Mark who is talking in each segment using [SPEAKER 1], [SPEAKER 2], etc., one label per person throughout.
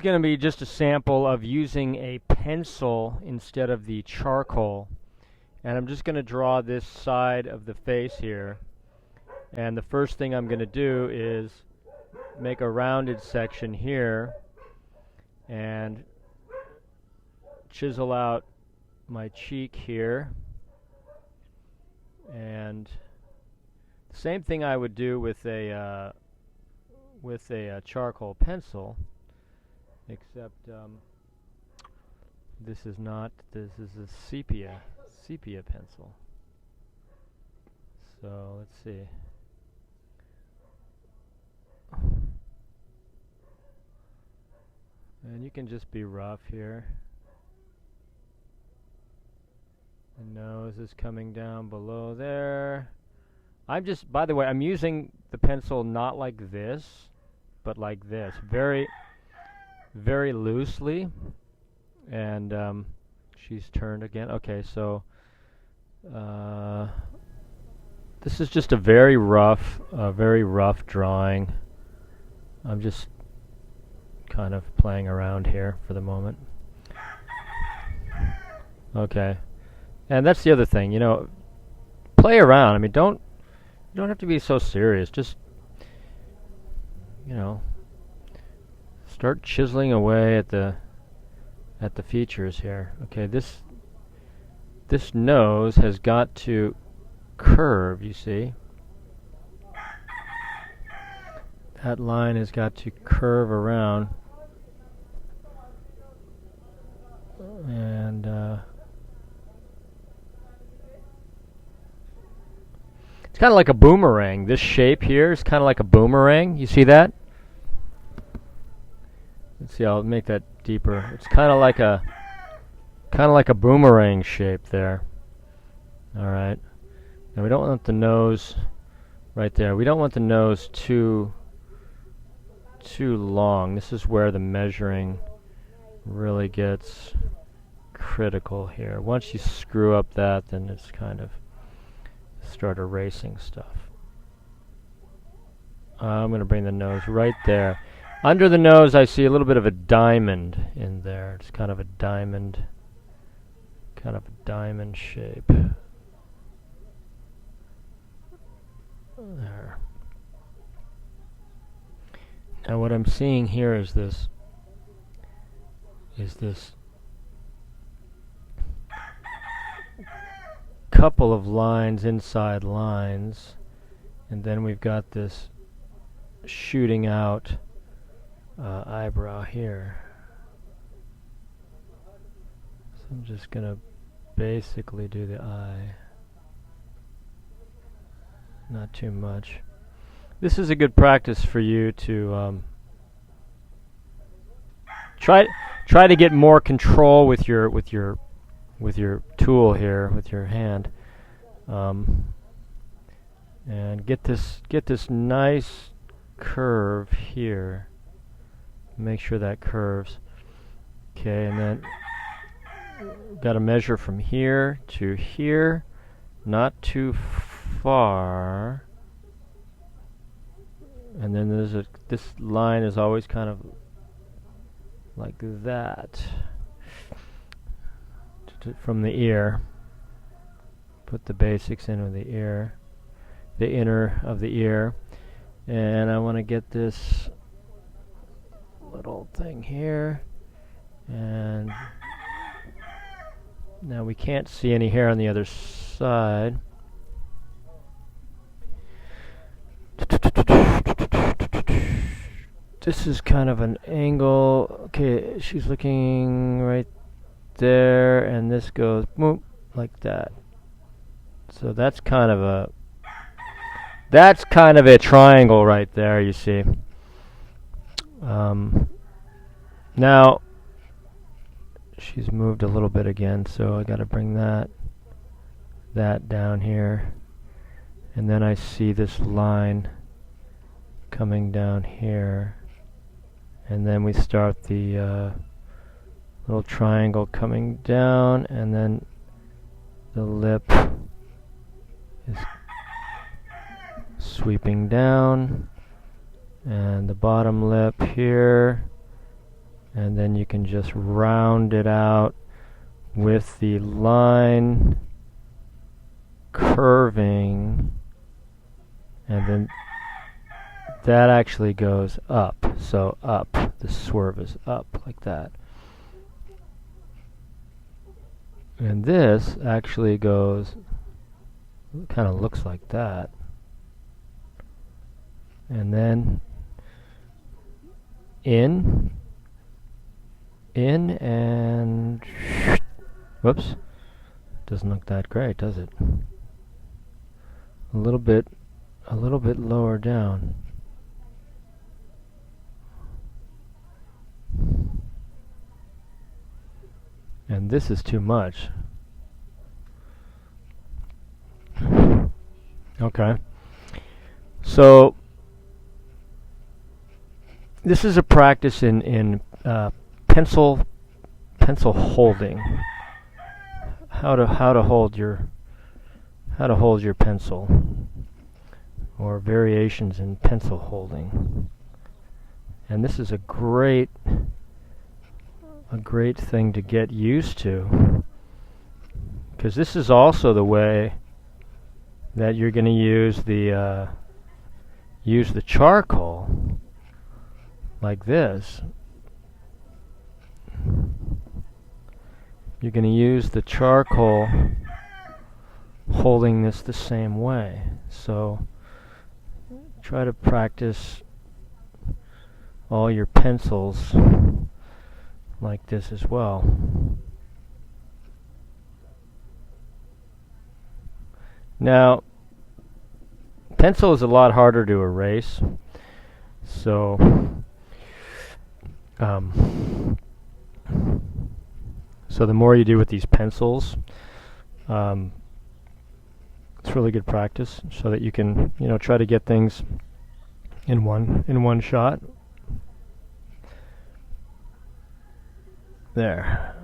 [SPEAKER 1] going to be just a sample of using a pencil instead of the charcoal. And I'm just going to draw this side of the face here. And the first thing I'm going to do is make a rounded section here and chisel out my cheek here. And the same thing I would do with a charcoal pencil, except this is not. This is a sepia pencil. So let's see. And you can just be rough here. The nose is coming down below there. By the way, I'm using the pencil not like this, but like this, very, very loosely. And she's turned again. Okay, so this is just a very rough drawing. I'm just kind of playing around here for the moment. Okay, and that's the other thing, play around. I mean, you don't have to be so serious. Just, start chiseling away at the features here. Okay, this nose has got to curve, you see. That line has got to curve around. And it's kind of like a boomerang. This shape here is kind of like a boomerang. You see that? Let's see. I'll make that deeper. It's kind of like a boomerang shape there. All right. Now we don't want the nose right there. We don't want the nose too long. This is where the measuring really gets critical here. Once you screw up that, then it's kind of start erasing stuff. I'm going to bring the nose right there. Under the nose, I see a little bit of a diamond in there. It's kind of a diamond shape. There. Now what I'm seeing here is this couple of lines, inside lines, and then we've got this shooting out eyebrow here. So I'm just gonna basically do the eye, not too much. This is a good practice for you to try to get more control with your tool here, with your hand, and get this nice curve here. Make sure that curves. Okay, and then got to measure from here to here, not too far. And then this line is always kind of like that. From the ear. Put the basics in with the ear, the inner of the ear, and I want to get this little thing here, and now we can't see any hair on the other side. This is kind of an angle. Okay, she's looking right there, and this goes boom, like that. So that's kind of a triangle right there, you see. Now she's moved a little bit again, so I got to bring that down here, and then I see this line coming down here, and then we start the little triangle coming down, and then the lip is sweeping down, and the bottom lip here, and then you can just round it out with the line curving, and then that actually goes up. So up, the swerve is up like that. And this actually goes, kind of looks like that. And then in, and whoops, doesn't look that great, does it? A little bit lower down. And this is too much. Okay. So this is a practice in pencil holding. How to hold your pencil, or variations in pencil holding. And this is a great thing to get used to, because this is also the way that you're going to use the charcoal, like this. You're going to use the charcoal holding this the same way. So try to practice all your pencils like this as well. Now, pencil is a lot harder to erase, so the more you do with these pencils, it's really good practice, so that you can, try to get things in one shot. There.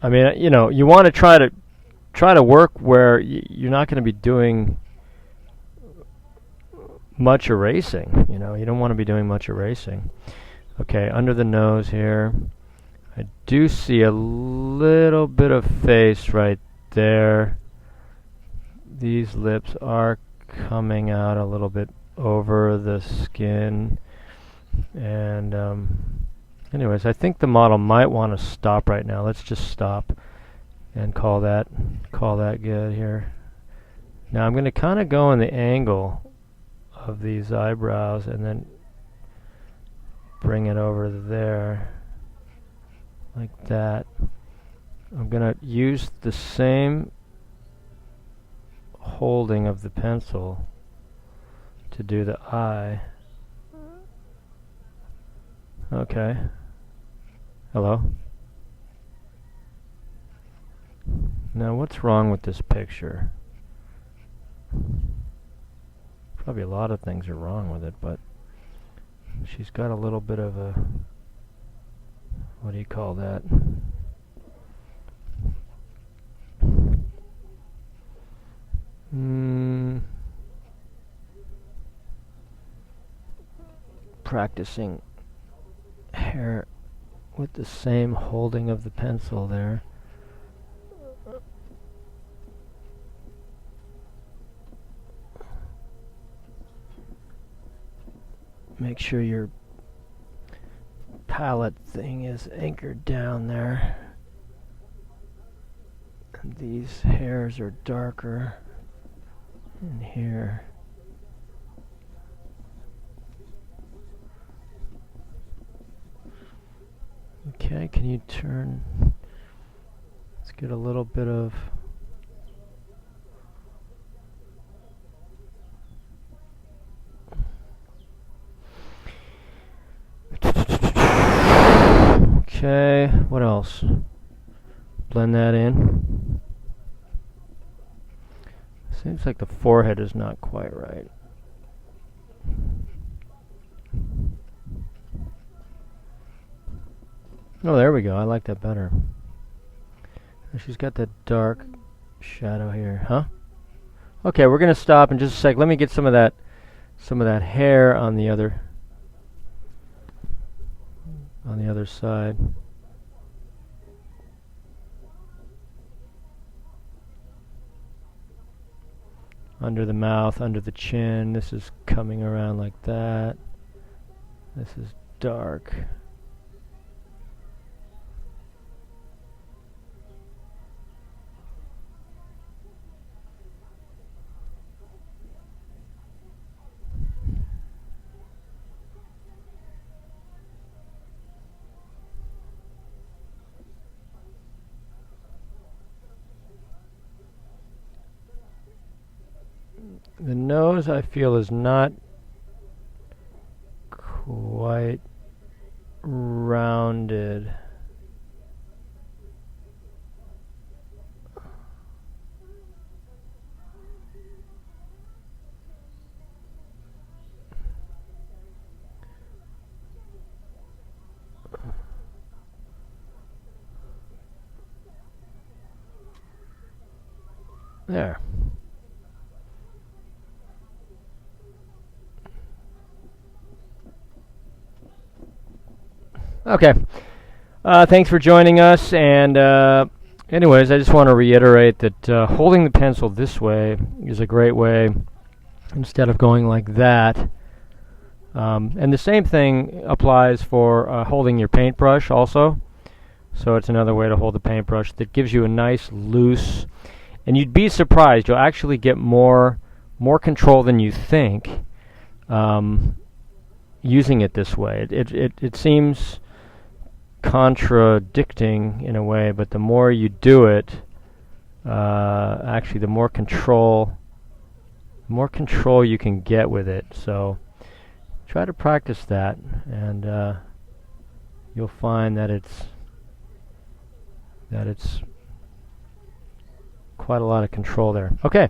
[SPEAKER 1] I mean, you want to try to work where you're not going to be doing much erasing. You don't want to be doing much erasing. Okay, under the nose here, I do see a little bit of face right there. These lips are coming out a little bit over the skin, and anyways, I think the model might want to stop right now. Let's just stop and call that good here. Now I'm going to kind of go in the angle of these eyebrows and then bring it over there like that. I'm going to use the same holding of the pencil to do the eye. Okay. Hello? Now what's wrong with this picture? Probably a lot of things are wrong with it, but she's got a little bit of a, what do you call that? Practicing hair with the same holding of the pencil there. Make sure your palette thing is anchored down there. And these hairs are darker in here. Okay, can you turn? Let's get a little bit of okay, what else? Blend that in. Seems like the forehead is not quite right. Oh, there we go. I like that better. She's got that dark shadow here, huh? Okay, we're gonna stop in just a sec. Let me get some of that hair on the other. on the other side. Under the mouth, under the chin. This is coming around like that. This is dark. The nose, I feel, is not quite rounded. There. Okay. Thanks for joining us. And anyways, I just want to reiterate that holding the pencil this way is a great way instead of going like that. And the same thing applies for holding your paintbrush also. So it's another way to hold the paintbrush that gives you a nice loose, and you'd be surprised, you'll actually get more control than you think using it this way. It seems contradicting in a way, but the more you do it, actually the more control you can get with it. So try to practice that, and you'll find that it's quite a lot of control there. Okay,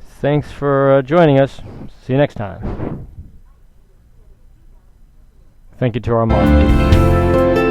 [SPEAKER 1] thanks for joining us. See you next time. Thank you to our marketing.